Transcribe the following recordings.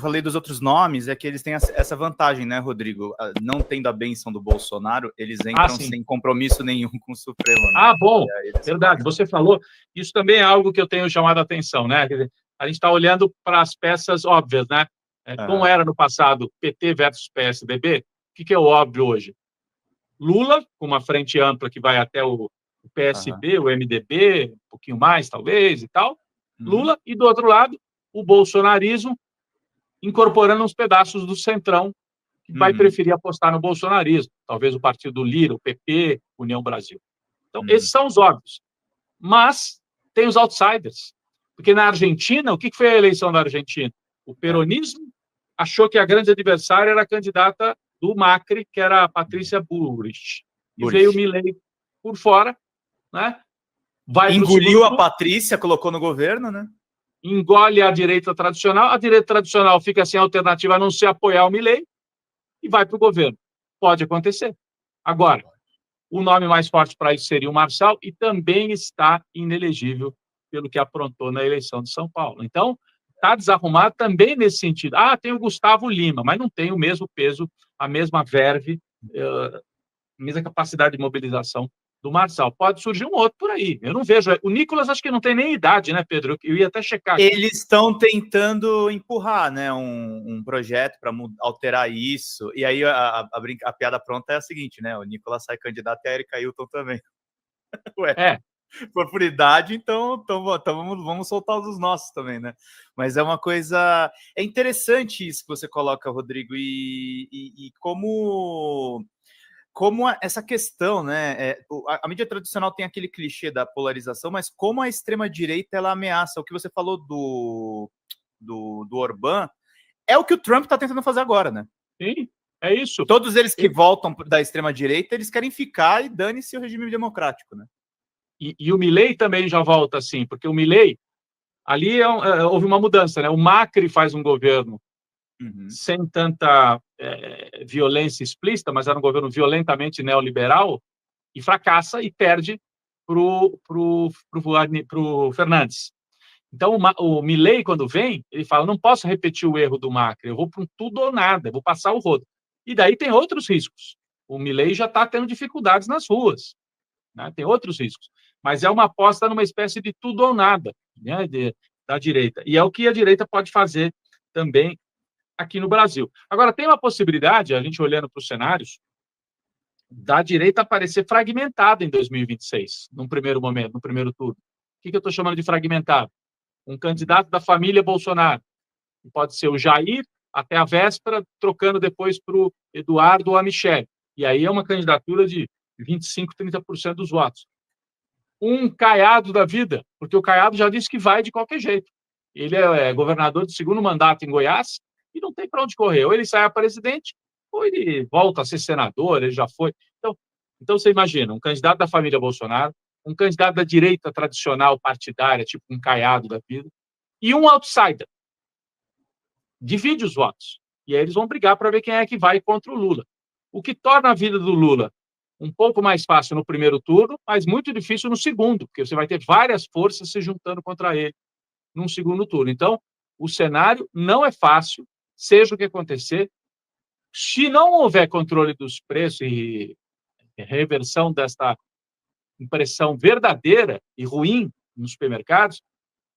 falei dos outros nomes, é que eles têm essa vantagem, né, Rodrigo? Não tendo a benção do Bolsonaro, eles entram sem compromisso nenhum com o Supremo. Né? Bom, verdade, você falou. Isso também é algo que eu tenho chamado a atenção, né? Quer dizer, a gente está olhando para as peças óbvias, né? Como era no passado PT versus PSDB, o que é o óbvio hoje? Lula, com uma frente ampla que vai até o PSB, o MDB, um pouquinho mais, talvez, e tal. Lula, e do outro lado, o bolsonarismo, incorporando uns pedaços do centrão, que vai preferir apostar no bolsonarismo. Talvez o partido do Lira, o PP, União Brasil. Então, esses são os óbvios. Mas tem os outsiders. Porque na Argentina, o que foi a eleição da Argentina? O peronismo achou que a grande adversária era a candidata do Macri, que era a Patrícia Bullrich. E veio o Milei por fora, né? Engoliu a Patrícia, colocou no governo, né? Engole a direita tradicional fica sem alternativa a não ser apoiar o Milei e vai para o governo. Pode acontecer. Agora, o nome mais forte para isso seria o Marçal e também está inelegível pelo que aprontou na eleição de São Paulo. Então, está desarrumado também nesse sentido. Tem o Gustavo Lima, mas não tem o mesmo peso, a mesma verve, a mesma capacidade de mobilização do Marçal. Pode surgir um outro por aí. Eu não vejo. O Nicolas acho que não tem nem idade, né, Pedro? Eu ia até checar aqui. Eles estão tentando empurrar, né, um projeto para alterar isso. E aí a piada pronta é a seguinte, né? O Nicolas sai candidato e a Erika Hilton também. Ué. Por idade, então vamos soltar os nossos também, né? Mas é uma coisa... É interessante isso que você coloca, Rodrigo, e como essa questão, né? A mídia tradicional tem aquele clichê da polarização, mas como a extrema-direita ela ameaça. O que você falou do Orbán é o que o Trump está tentando fazer agora, né? Sim, é isso. Todos eles que voltam da extrema-direita, eles querem ficar e dane-se o regime democrático, né? E o Milei também já volta assim, porque o Milei, ali houve uma mudança, né? O Macri faz um governo sem tanta violência explícita, mas era um governo violentamente neoliberal, e fracassa e perde para o Fernandes. Então, o Milei, quando vem, ele fala, não posso repetir o erro do Macri, eu vou para um tudo ou nada, eu vou passar o rodo. E daí tem outros riscos. O Milei já está tendo dificuldades nas ruas, né? Tem outros riscos. Mas é uma aposta numa espécie de tudo ou nada, né, da direita. E é o que a direita pode fazer também aqui no Brasil. Agora, tem uma possibilidade, a gente olhando para os cenários, da direita aparecer fragmentada em 2026, num primeiro momento, no primeiro turno. O que eu estou chamando de fragmentado? Um candidato da família Bolsonaro. Pode ser o Jair, até a véspera, trocando depois para o Eduardo ou a Michelle. E aí é uma candidatura de 25%, 30% dos votos. Um Caiado da vida, porque o Caiado já disse que vai de qualquer jeito. Ele é governador de segundo mandato em Goiás e não tem para onde correr. Ou ele sai a presidente, ou ele volta a ser senador, ele já foi. Então você imagina, um candidato da família Bolsonaro, um candidato da direita tradicional partidária, tipo um Caiado da vida, e um outsider. Divide os votos. E aí eles vão brigar para ver quem é que vai contra o Lula. O que torna a vida do Lula um pouco mais fácil no primeiro turno, mas muito difícil no segundo, porque você vai ter várias forças se juntando contra ele num segundo turno. Então, o cenário não é fácil, seja o que acontecer. Se não houver controle dos preços e reversão desta impressão verdadeira e ruim nos supermercados,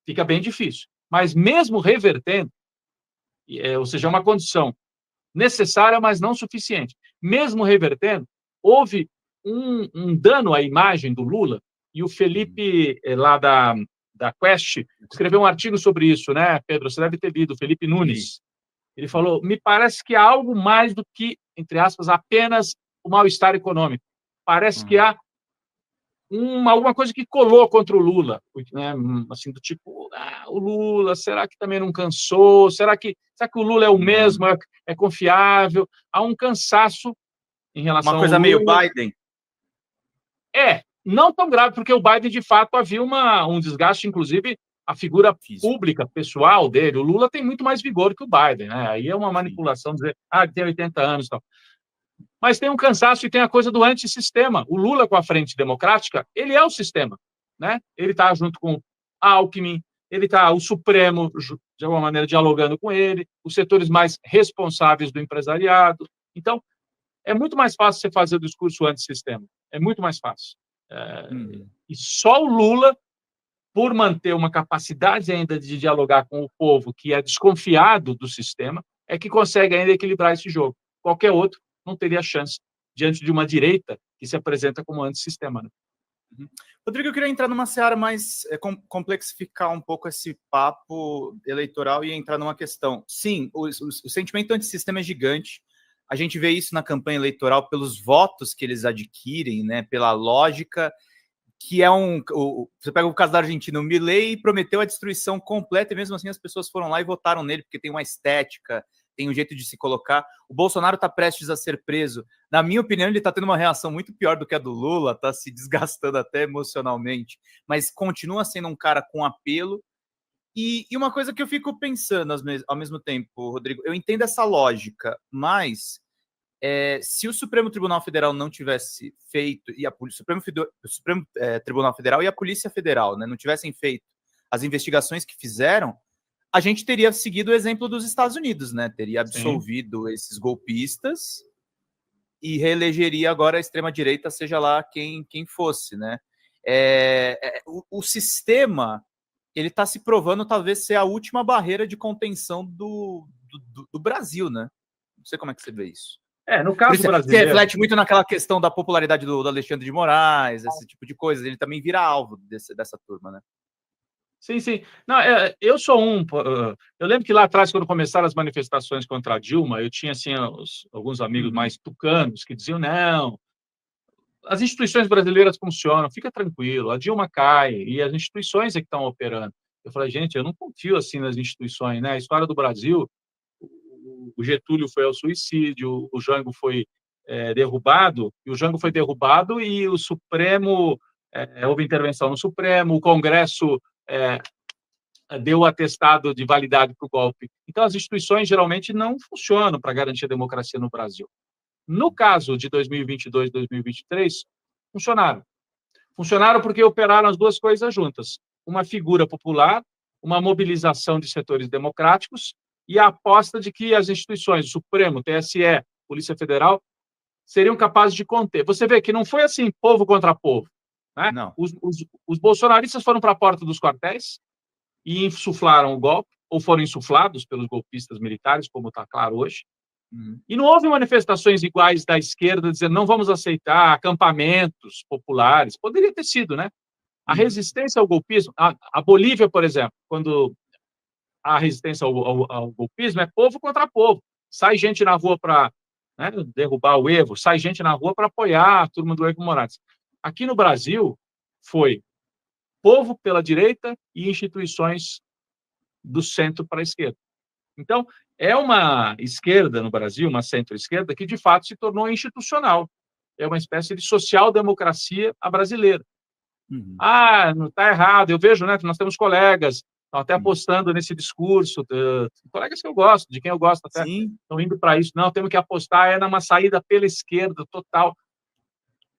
fica bem difícil. Mas mesmo revertendo, ou seja, é uma condição necessária, mas não suficiente. Mesmo revertendo, houve um dano à imagem do Lula, e o Felipe, lá da Quest, escreveu um artigo sobre isso, né, Pedro? Você deve ter lido, Felipe Nunes. Ele falou, me parece que há algo mais do que, entre aspas, apenas o mal-estar econômico. Parece que há alguma coisa que colou contra o Lula, né? Assim, do tipo, o Lula, será que também não cansou? Será que o Lula é o mesmo, é confiável? Há um cansaço em relação ao Lula. Uma coisa meio Biden? Não tão grave, porque o Biden, de fato, havia um desgaste, inclusive, a figura pública, pessoal dele. O Lula tem muito mais vigor que o Biden, né? Aí é uma manipulação dizer, ele tem 80 anos e tal. Mas tem um cansaço e tem a coisa do antissistema. O Lula, com a Frente Democrática, ele é o sistema, né? Ele está junto com Alckmin, ele está o Supremo, de alguma maneira, dialogando com ele, os setores mais responsáveis do empresariado. Então, é muito mais fácil você fazer o discurso antissistema. É muito mais fácil. E só o Lula, por manter uma capacidade ainda de dialogar com o povo que é desconfiado do sistema, é que consegue ainda equilibrar esse jogo. Qualquer outro não teria chance diante de uma direita que se apresenta como antissistema. Né? Rodrigo, eu queria entrar numa seara mais, complexificar um pouco esse papo eleitoral e entrar numa questão. Sim, o sentimento antissistema é gigante. A gente vê isso na campanha eleitoral pelos votos que eles adquirem, né, pela lógica, que é você pega o caso da Argentina, o Milei prometeu a destruição completa e mesmo assim as pessoas foram lá e votaram nele, porque tem uma estética, tem um jeito de se colocar. O Bolsonaro está prestes a ser preso. Na minha opinião, ele está tendo uma reação muito pior do que a do Lula, está se desgastando até emocionalmente, mas continua sendo um cara com apelo. E uma coisa que eu fico pensando ao mesmo tempo, Rodrigo, eu entendo essa lógica, mas se o Supremo Tribunal Federal não tivesse feito, e o Supremo Tribunal Federal e a Polícia Federal, né, não tivessem feito as investigações que fizeram, a gente teria seguido o exemplo dos Estados Unidos, né? Teria absolvido esses golpistas e reelegeria agora a extrema-direita, seja lá quem fosse, né? O sistema, ele está se provando talvez ser a última barreira de contenção do Brasil, né? Não sei como é que você vê isso. No caso brasileiro... Se reflete muito naquela questão da popularidade do Alexandre de Moraes, esse tipo de coisa. Ele também vira alvo dessa turma, né? Sim, sim. Não, eu sou eu lembro que lá atrás, quando começaram as manifestações contra a Dilma, eu tinha assim, alguns amigos mais tucanos que diziam, não, as instituições brasileiras funcionam, fica tranquilo, a Dilma cai e as instituições é que estão operando. Eu falei, gente, eu não confio assim nas instituições, né? A história do Brasil, o Getúlio foi ao suicídio, o Jango foi derrubado, e o Jango foi derrubado e o Supremo, houve intervenção no Supremo, o Congresso deu o atestado de validade para o golpe. Então, as instituições geralmente não funcionam para garantir a democracia no Brasil. No caso de 2022 e 2023, funcionaram. Funcionaram porque operaram as duas coisas juntas. Uma figura popular, uma mobilização de setores democráticos e a aposta de que as instituições, o Supremo, TSE, Polícia Federal, seriam capazes de conter. Você vê que não foi assim, povo contra povo. Né? Não. Os bolsonaristas foram para a porta dos quartéis e insuflaram o golpe, ou foram insuflados pelos golpistas militares, como está claro hoje. E não houve manifestações iguais da esquerda dizendo não vamos aceitar acampamentos populares. Poderia ter sido, né? A resistência ao golpismo, a Bolívia, por exemplo, quando a resistência ao golpismo é povo contra povo. Sai gente na rua para derrubar o Evo, sai gente na rua para apoiar a turma do Evo Morales. Aqui no Brasil, foi povo pela direita e instituições do centro para a esquerda. Então, é uma esquerda no Brasil, uma centro-esquerda, que de fato se tornou institucional. É uma espécie de social-democracia à brasileira. Não está errado. Eu vejo, né, que nós temos colegas estão até apostando nesse discurso, colegas que eu gosto, de quem eu gosto até, estão indo para isso. Não, temos que apostar numa saída pela esquerda total.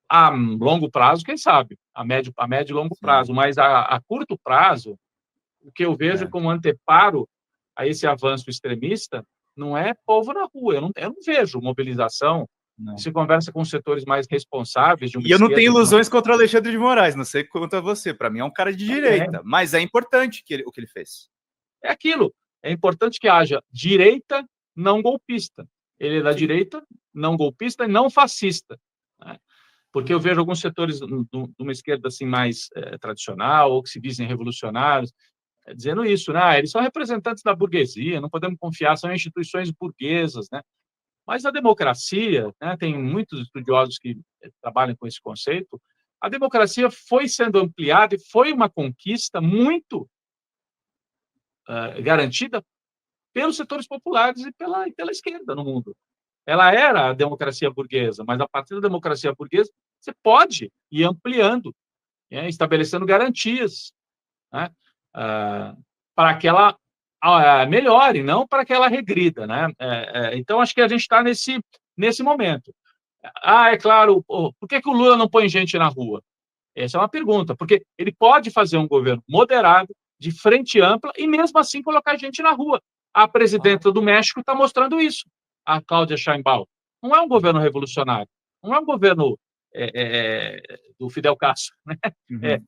A longo prazo, quem sabe? A médio e longo prazo. Mas a curto prazo, o que eu vejo como anteparo a esse avanço extremista não é povo na rua. Eu não vejo mobilização. Não. Você conversa com os setores mais responsáveis de uma eu não tenho ilusões contra o Alexandre de Moraes, não sei quanto a você. Para mim é um cara de direita, mas é importante o que ele fez. É aquilo. É importante que haja direita não golpista. Ele é da direita, não golpista e não fascista. Né? Porque eu vejo alguns setores de uma esquerda assim mais tradicional ou que se dizem revolucionários dizendo isso, né? Eles são representantes da burguesia, não podemos confiar, são instituições burguesas, né? Mas a democracia, né, tem muitos estudiosos que trabalham com esse conceito, a democracia foi sendo ampliada e foi uma conquista muito garantida pelos setores populares e pela esquerda no mundo. Ela era a democracia burguesa, mas a partir da democracia burguesa você pode ir ampliando, estabelecendo garantias, né, para que ela melhore, não para que ela regrida, né? Então, acho que a gente está nesse momento. É claro, por que o Lula não põe gente na rua? Essa é uma pergunta, porque ele pode fazer um governo moderado, de frente ampla e mesmo assim colocar gente na rua. A presidenta do México está mostrando isso, a Cláudia Sheinbaum. Não é um governo revolucionário, não é um governo do Fidel Castro, né?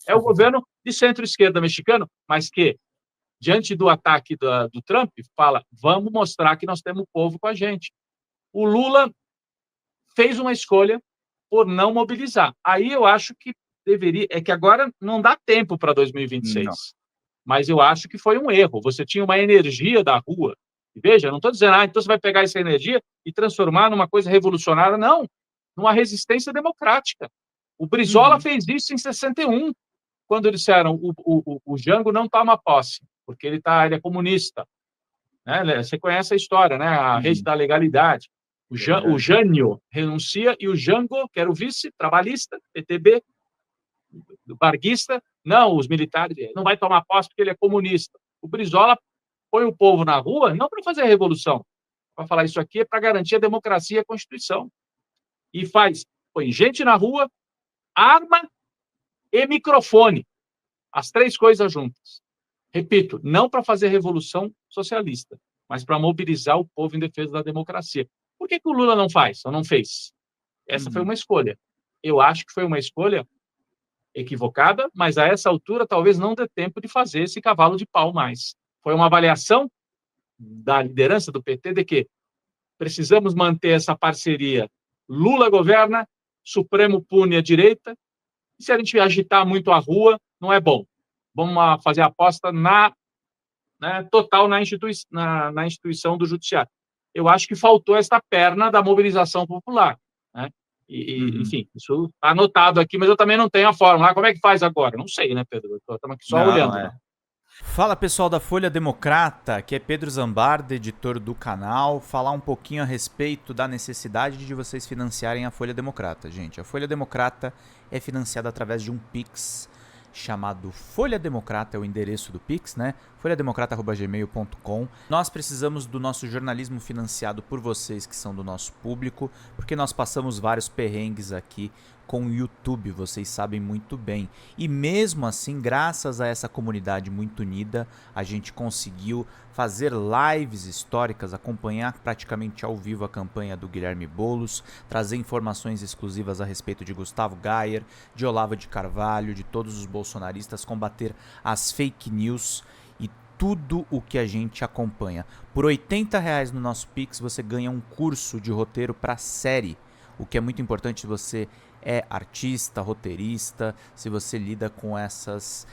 É o governo de centro-esquerda mexicano, mas que, diante do ataque do Trump, fala, vamos mostrar que nós temos o povo com a gente. O Lula fez uma escolha por não mobilizar. Aí eu acho que deveria... É que agora não dá tempo para 2026. Não. Mas eu acho que foi um erro. Você tinha uma energia da rua. E veja, não estou dizendo, então você vai pegar essa energia e transformar numa coisa revolucionária. Não, numa resistência democrática. O Brizola fez isso em 61, quando disseram o Jango não toma posse, porque ele é comunista. Né? Você conhece a história, né? A rede da legalidade. O Jânio renuncia e o Jango, que era o vice, trabalhista, PTB, barguista, não, os militares, não vai tomar posse porque ele é comunista. O Brizola põe o povo na rua, não para fazer a revolução, para falar isso aqui é para garantir a democracia e a Constituição. E põe gente na rua, arma e microfone. As três coisas juntas. Repito, não para fazer revolução socialista, mas para mobilizar o povo em defesa da democracia. Por que o Lula não faz ou não fez? Essa foi uma escolha. Eu acho que foi uma escolha equivocada, mas a essa altura talvez não dê tempo de fazer esse cavalo de pau mais. Foi uma avaliação da liderança do PT de que precisamos manter essa parceria. Lula governa, Supremo pune a direita, e se a gente agitar muito a rua, não é bom. Vamos fazer a aposta total na instituição do judiciário. Eu acho que faltou essa perna da mobilização popular. Né? Enfim, isso está anotado aqui, mas eu também não tenho a fórmula. Como é que faz agora? Não sei, né, Pedro? Estamos aqui só olhando. Né? Fala, pessoal da Folha Democrata, aqui é Pedro Zambarda, editor do canal, falar um pouquinho a respeito da necessidade de vocês financiarem a Folha Democrata. Gente, a Folha Democrata é financiada através de um Pix chamado Folha Democrata, é o endereço do Pix, né? folhademocrata@gmail.com. Nós precisamos do nosso jornalismo financiado por vocês que são do nosso público, porque nós passamos vários perrengues aqui com o YouTube, vocês sabem muito bem. E mesmo assim, graças a essa comunidade muito unida, a gente conseguiu fazer lives históricas, acompanhar praticamente ao vivo a campanha do Guilherme Boulos, trazer informações exclusivas a respeito de Gustavo Gayer, de Olavo de Carvalho, de todos os bolsonaristas, combater as fake news e tudo o que a gente acompanha. Por R$80 no nosso Pix você ganha um curso de roteiro para série, o que é muito importante se você é artista, roteirista, se você lida com essas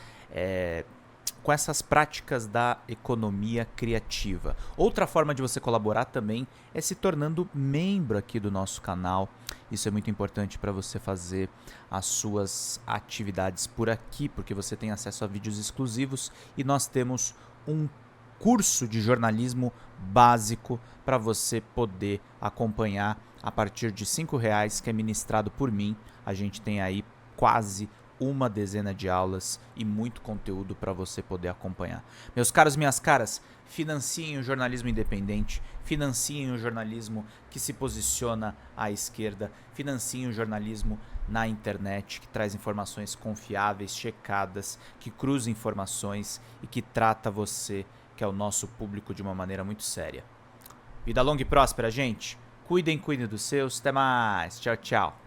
práticas da economia criativa. Outra forma de você colaborar também é se tornando membro aqui do nosso canal. Isso é muito importante para você fazer as suas atividades por aqui, porque você tem acesso a vídeos exclusivos e nós temos um curso de jornalismo básico para você poder acompanhar a partir de R$5, que é ministrado por mim. A gente tem aí quase uma dezena de aulas e muito conteúdo para você poder acompanhar. Meus caros, minhas caras, financiem o jornalismo independente, financiem o jornalismo que se posiciona à esquerda, financiem o jornalismo na internet, que traz informações confiáveis, checadas, que cruza informações e que trata você, que é o nosso público, de uma maneira muito séria. Vida longa e próspera, gente. Cuidem dos seus. Até mais. Tchau, tchau.